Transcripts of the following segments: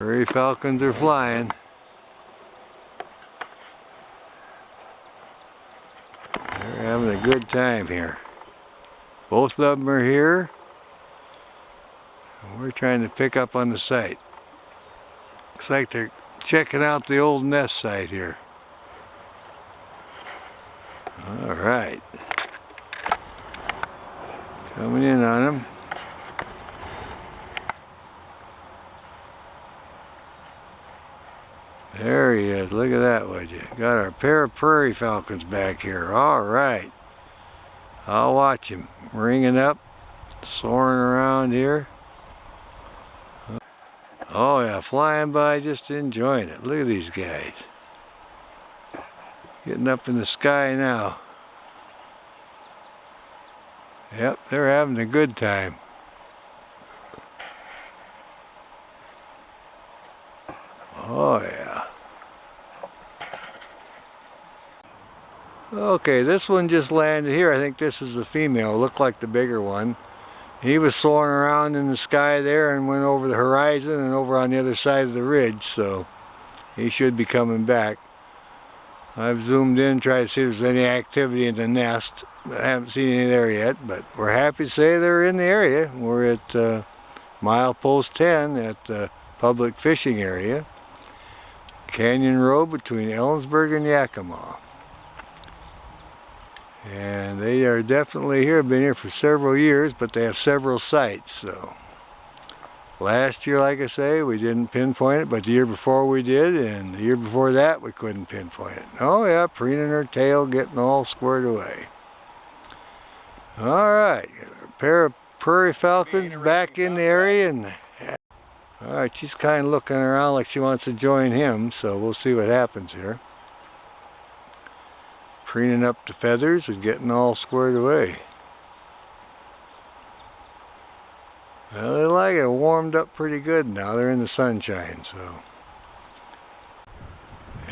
Prairie falcons are flying. They're having a good time here. Both of them are here. We're trying to pick up on the site. Looks like they're checking out the old nest site here. All right. Coming in on them. There he is. Look at that, would you? Got our pair of prairie falcons back here. All right. I'll watch him. Ringing up, soaring around here. Oh yeah, flying by, just enjoying it. Look at these guys. Getting up in the sky now. Yep, they're having a good time. Oh yeah. Okay, this one just landed here. I think this is the female. Looked like the bigger one. He was soaring around in the sky there and went over the horizon and over on the other side of the ridge, so he should be coming back. I've zoomed in, tried to see if there's any activity in the nest. I haven't seen any there yet, but we're happy to say they're in the area. We're at milepost 10 at the public fishing area. Canyon Road between Ellensburg and Yakima. And they are definitely here, been here for several years, but they have several sites. So last year, like I say, we didn't pinpoint it, but the year before we did, and the year before that we couldn't pinpoint it. Oh yeah, preening her tail, getting all squared away. All right, a pair of prairie falcons back in the area, and all right, she's kind of looking around like she wants to join him, so we'll see what happens here. Preening up the feathers and getting all squared away. Well, they like it. Warmed up pretty good now. They're in the sunshine, so.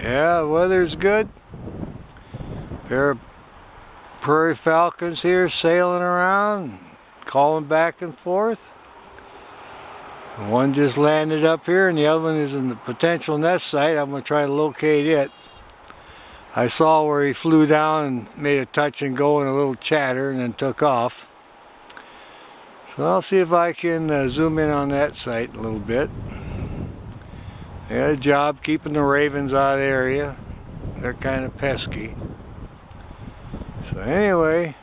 Yeah, the weather's good. Pair of prairie falcons here sailing around, calling back and forth. One just landed up here and the other one is in the potential nest site. I'm going to try to locate it. I saw where he flew down and made a touch and go and a little chatter and then took off. So I'll see if I can zoom in on that site a little bit. They got a job keeping the ravens out of the area. They're kind of pesky. So anyway,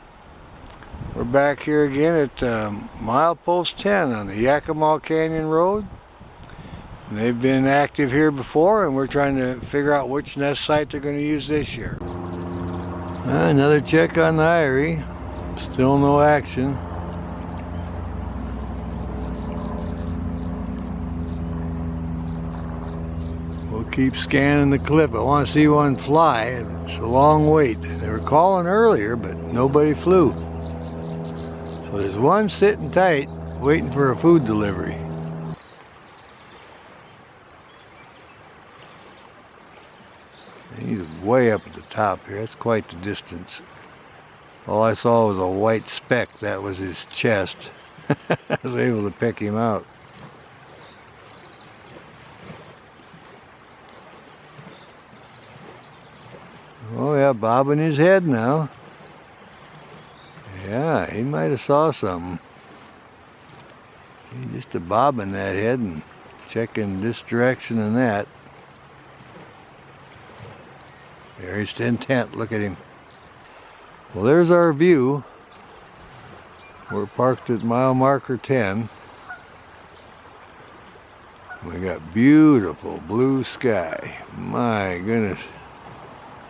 we're back here again at milepost 10 on the Yakima Canyon Road. And they've been active here before, and we're trying to figure out which nest site they're going to use this year. Another check on the eyrie. Still no action. We'll keep scanning the cliff. I want to see one fly. It's a long wait. They were calling earlier, but nobody flew. So there's one sitting tight, waiting for a food delivery. He's way up at the top here. That's quite the distance. All I saw was a white speck. That was his chest. I was able to pick him out. Oh yeah, bobbing his head now. Yeah, he might have saw something. He's just a bobbing that head and checking this direction and that. There he's intent. Look at him. Well, there's our view. We're parked at mile marker 10. We got beautiful blue sky. My goodness.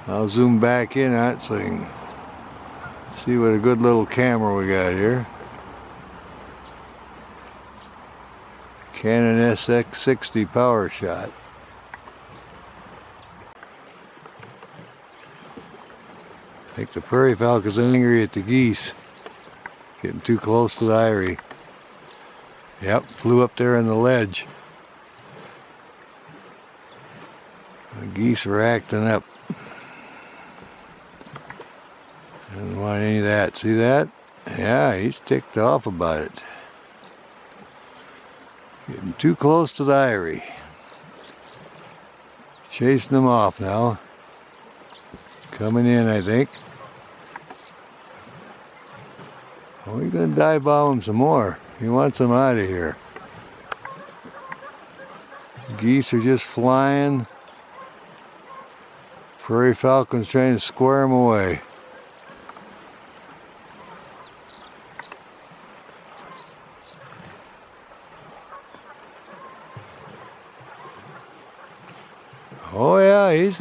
I'll zoom back in on it so you can see what a good little camera we got here. Canon SX60 power shot. I think the prairie falcon's angry at the geese. Getting too close to the eyrie. Yep, flew up there on the ledge. The geese were acting up. Didn't want any of that. See that? Yeah, he's ticked off about it. Getting too close to the eyrie. Chasing them off now. Coming in, I think. Oh, he's gonna dive bomb him some more. He wants them out of here. Geese are just flying. Prairie Falcon's trying to square them away. Oh yeah, he's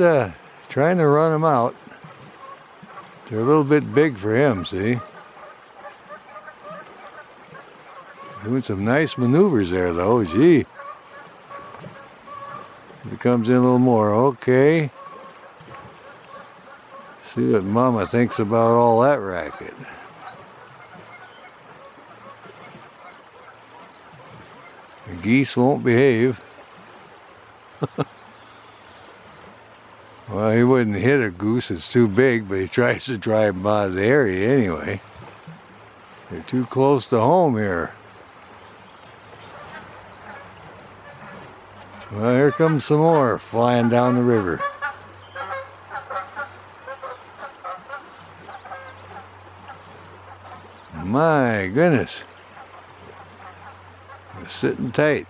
trying to run them out. They're a little bit big for him, see? Doing some nice maneuvers there though, gee. He comes in a little more, okay. See what Mama thinks about all that racket. The geese won't behave. Well, he wouldn't hit a goose, it's too big, but he tries to drive them out of the area anyway. They're too close to home here. Well, here comes some more flying down the river. My goodness. They're sitting tight.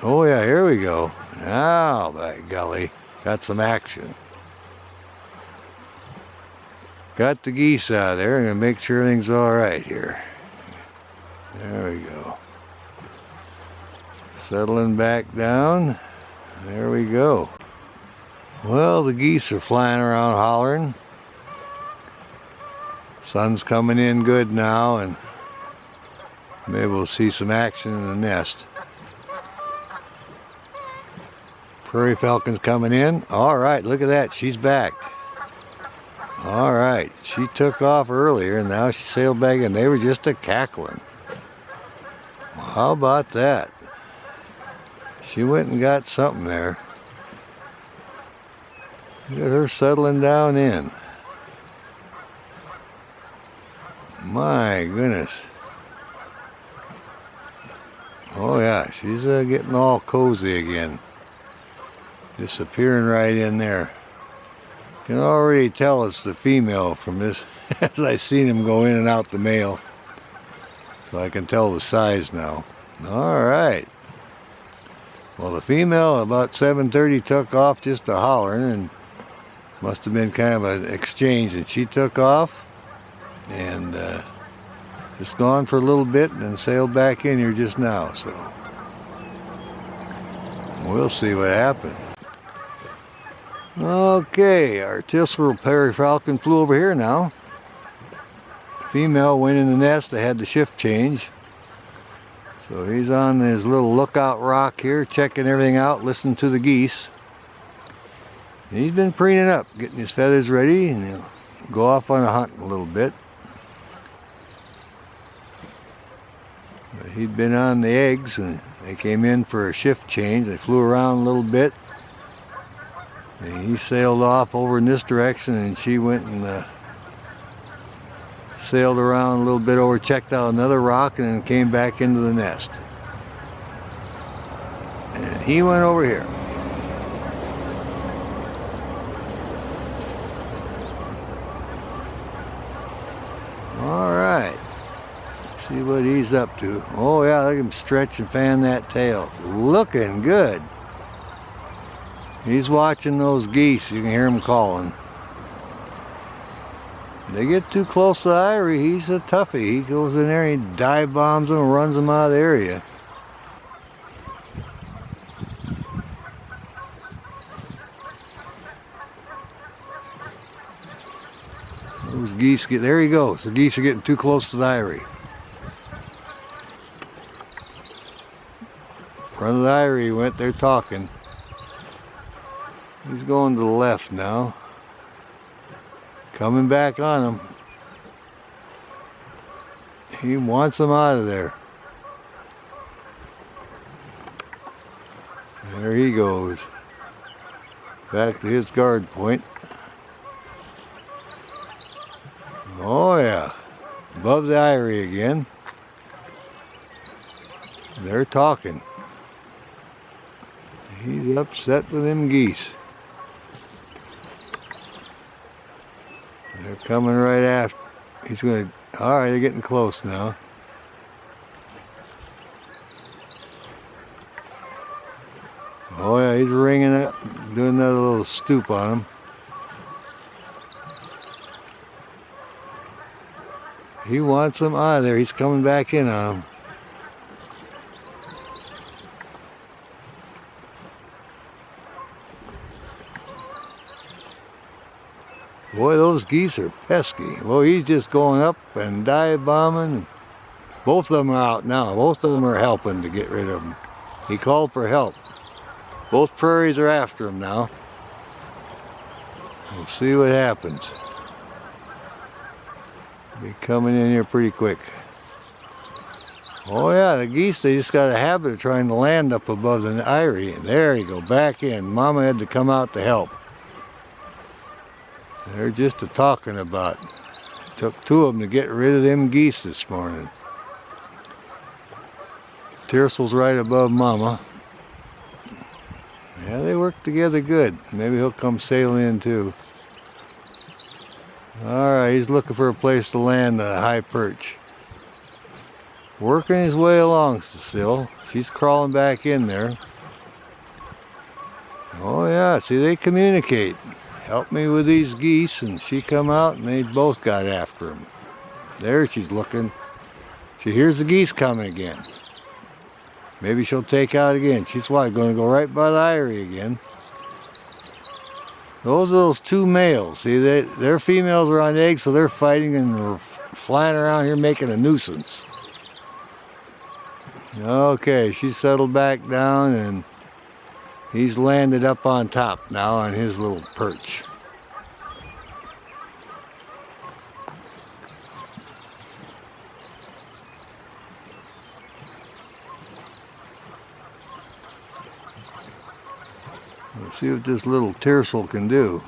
Oh yeah, here we go. Now, by golly, got some action. Got the geese out of there. I'm going to make sure everything's all right here. There we go. Settling back down. There we go. Well, the geese are flying around hollering. Sun's coming in good now, and maybe we'll see some action in the nest. Prairie Falcon's coming in. All right, look at that. She's back. All right, she took off earlier, and now she sailed back, and they were just a cackling. Well, how about that? She went and got something there. Look at her settling down in. My goodness. Oh yeah, she's getting all cozy again. Disappearing right in there. Can already tell it's the female from this, as I seen him go in and out the male. So I can tell the size now. All right. Well, the female about 7:30 took off just a hollering, and must have been kind of an exchange, and she took off and just gone for a little bit and then sailed back in here just now. So we'll see what happened. Okay, our Tissel Prairie Falcon flew over here now. Female went in the nest. They had the shift change. So he's on his little lookout rock here, checking everything out, listening to the geese. And he's been preening up, getting his feathers ready, and he'll go off on a hunt in a little bit. But he'd been on the eggs, and they came in for a shift change. They flew around a little bit. And he sailed off over in this direction, and she went and sailed around a little bit over, checked out another rock, and then came back into the nest. And he went over here. All right. See what he's up to. Oh yeah, look at him stretch and fan that tail. Looking good. He's watching those geese. You can hear him calling. They get too close to Irie, he's a toughie. He goes in there and he dive bombs them and runs them out of the area. Those geese get, there he goes. The geese are getting too close to the Irie. Front of the Irie he went there talking. He's going to the left now. Coming back on him. He wants them out of there. There he goes. Back to his guard point. Oh yeah. Above the Irie again. They're talking. He's upset with them geese. They're coming right after. He's gonna, all right, they're getting close now. Oh yeah, he's ringing it, doing another little stoop on him. He wants him out of there. He's coming back in on him. Boy, those geese are pesky. Well, he's just going up and dive bombing. Both of them are out now. Both of them are helping to get rid of him. He called for help. Both prairies are after him now. We'll see what happens. Be coming in here pretty quick. Oh yeah, the geese, they just got a habit of trying to land up above the eyrie. And there you go, back in. Mama had to come out to help. They're just talking about it. Took two of them to get rid of them geese this morning. Tiercel's right above Mama. Yeah, they work together good. Maybe he'll come sailing in too. Alright, he's looking for a place to land on a high perch. Working his way along still. She's crawling back in there. Oh yeah, see, they communicate. Help me with these geese, and she come out and they both got after him. There she's looking. She hears the geese coming again. Maybe she'll take out again. She's going to go right by the eyrie again. Those are those two males. See, their females are on eggs, so they're fighting and they're flying around here making a nuisance. Okay, she's settled back down and he's landed up on top now on his little perch. Let's see what this little tiercel can do.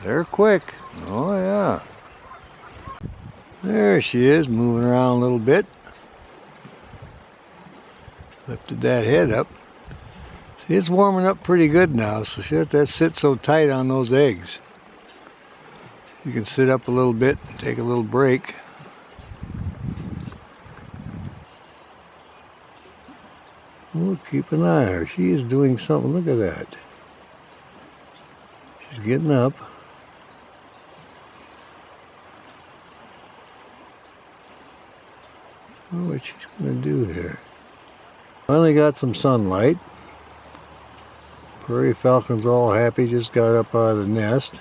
They're quick. Oh yeah. There she is, moving around a little bit. Lifted that head up. See, it's warming up pretty good now, so she doesn't have to sit so tight on those eggs. You can sit up a little bit and take a little break. We'll keep an eye on her. She is doing something. Look at that. She's getting up. I wonder what she's going to do here. Finally got some sunlight. Prairie falcon's all happy, just got up out of the nest.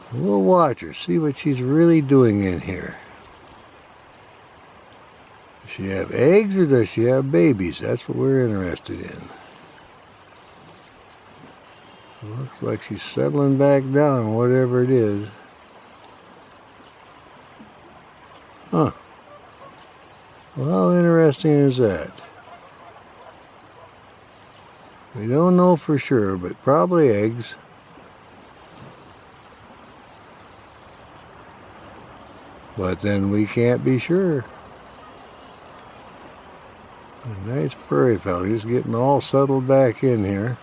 And we'll watch her, see what she's really doing in here. Does she have eggs or does she have babies? That's what we're interested in. Looks like she's settling back down, whatever it is. Huh. Well, how interesting is that? We don't know for sure, but probably eggs. But then we can't be sure. A nice prairie falcon, just getting all settled back in here.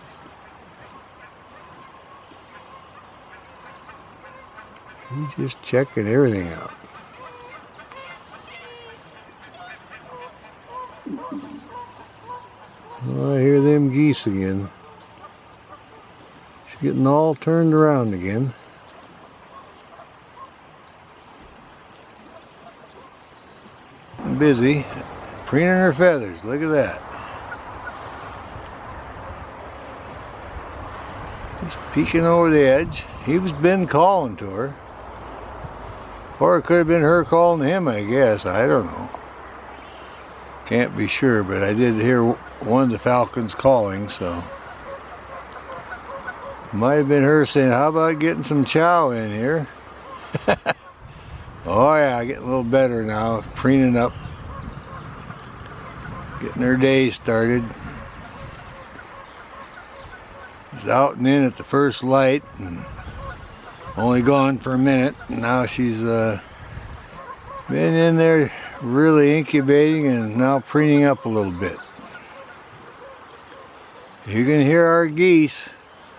He's just checking everything out. Oh, I hear them geese again. She's getting all turned around again. Busy, preening her feathers. Look at that. Just peeking over the edge. He was been calling to her. Or it could have been her calling to him, I guess. I don't know. Can't be sure, but I did hear one of the falcons calling, so. Might have been her saying, how about getting some chow in here? Oh yeah, getting a little better now, preening up. Getting her day started. She's out and in at the first light, and only gone for a minute. And now she's been in there really incubating and now preening up a little bit. You can hear our geese.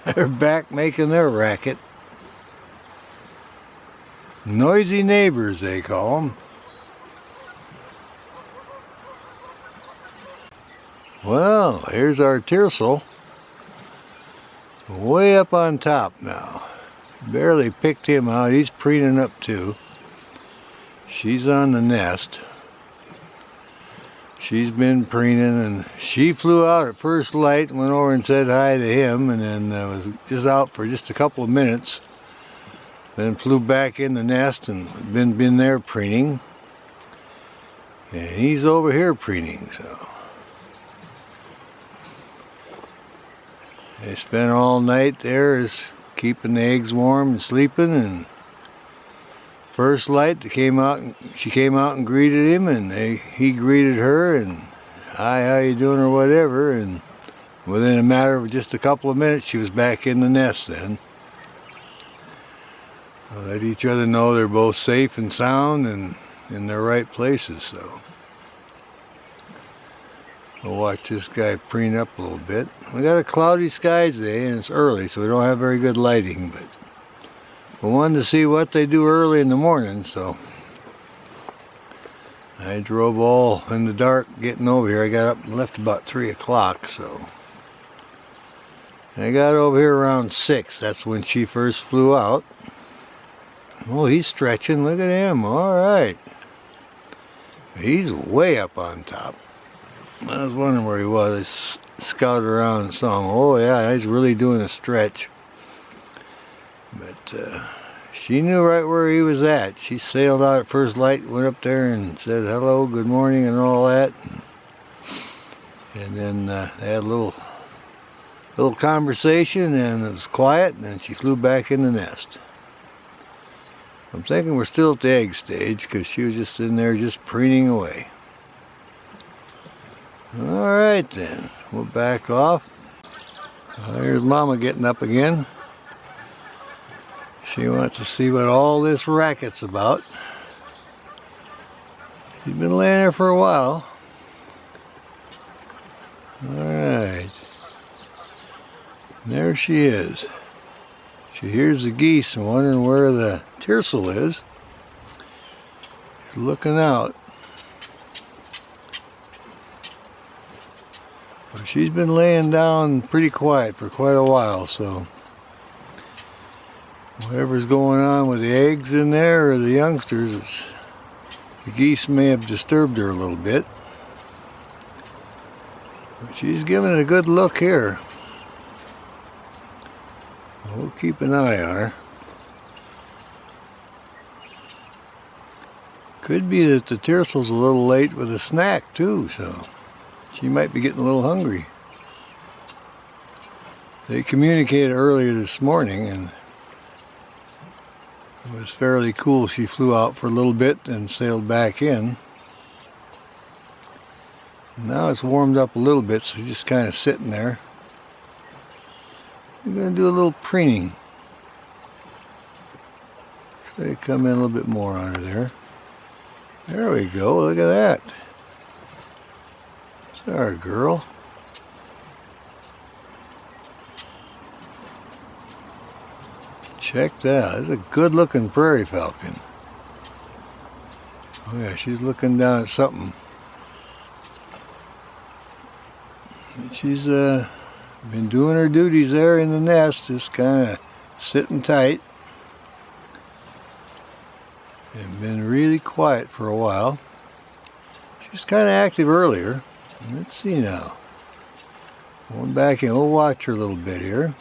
They're back making their racket. Noisy neighbors, they call them. Well, here's our tiercel. Way up on top now. Barely picked him out. He's preening up too. She's on the nest. She's been preening, and she flew out at first light, went over and said hi to him, and then was just out for just a couple of minutes. Then flew back in the nest and been there preening. And he's over here preening, so. They spent all night there is keeping the eggs warm and sleeping, and first light she came out and greeted him, and he greeted her, and hi, how you doing, or whatever, and within a matter of just a couple of minutes she was back in the nest then. Let each other know they're both safe and sound and in their right places, so. We'll watch this guy preen up a little bit. We got a cloudy sky today, and it's early, so we don't have very good lighting, but we wanted to see what they do early in the morning, so I drove all in the dark getting over here. I got up and left about 3 o'clock, so I got over here around 6. That's when she first flew out. Oh, he's stretching. Look at him. All right. He's way up on top. I was wondering where he was. I scouted around and saw him. Oh, yeah, he's really doing a stretch. But she knew right where he was at. She sailed out at first light, went up there and said hello, good morning, and all that. And then they had a little conversation, and it was quiet, and then she flew back in the nest. I'm thinking we're still at the egg stage, because she was just in there just preening away. All right then, we'll back off. Here's Mama getting up again. She wants to see what all this racket's about. She's been laying there for a while. All right. There she is. She hears the geese and wondering where the tiercel is. She's looking out. Well, she's been laying down pretty quiet for quite a while, so whatever's going on with the eggs in there or the youngsters, the geese may have disturbed her a little bit. But she's giving it a good look here. We'll keep an eye on her. Could be that the tiercel's a little late with a snack too, so she might be getting a little hungry. They communicated earlier this morning, and it was fairly cool. She flew out for a little bit and sailed back in. Now it's warmed up a little bit, so she's just kind of sitting there. We're going to do a little preening. Try to come in a little bit more on her there. There we go, look at that. It's our girl. Check that, that's a good looking prairie falcon. Oh yeah, she's looking down at something. She's been doing her duties there in the nest, just kind of sitting tight. And been really quiet for a while. She was kind of active earlier. Let's see now. Going back in, we'll watch her a little bit here.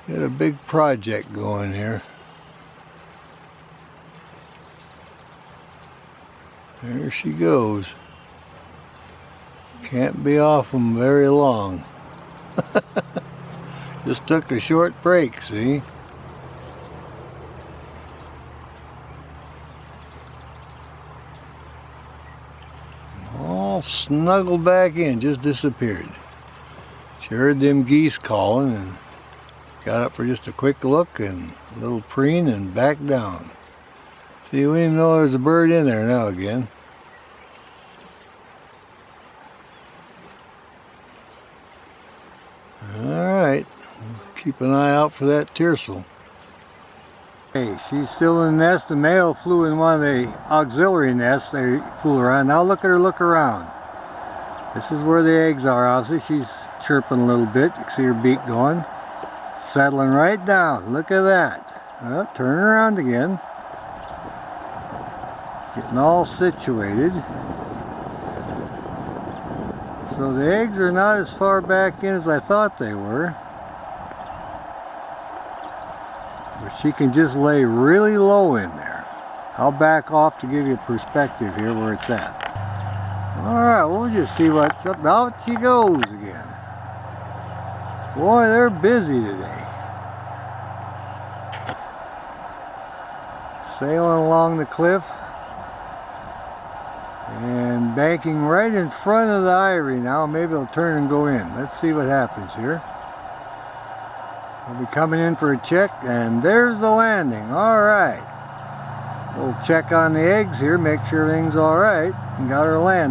Got a big project going here. There she goes. Can't be off them very long. Just took a short break, see? All snuggled back in, just disappeared. She heard them geese calling and got up for just a quick look and a little preen and back down. See, we didn't even know there's a bird in there now again. All right, keep an eye out for that tiercel. Hey, she's still in the nest. The male flew in one of the auxiliary nests. They fool around. Now look at her look around. This is where the eggs are. Obviously she's chirping a little bit. You can see her beak going. Settling right down. Look at that. Turning around again. Getting all situated. So the eggs are not as far back in as I thought they were. But she can just lay really low in there. I'll back off to give you a perspective here where it's at. Alright, we'll just see what's up. Out she goes again. Boy, they're busy today. Sailing along the cliff. And banking right in front of the eyrie now. Maybe it'll turn and go in. Let's see what happens here. I'll be coming in for a check, and there's the landing. Alright. We'll check on the eggs here, make sure everything's alright, and got her landed.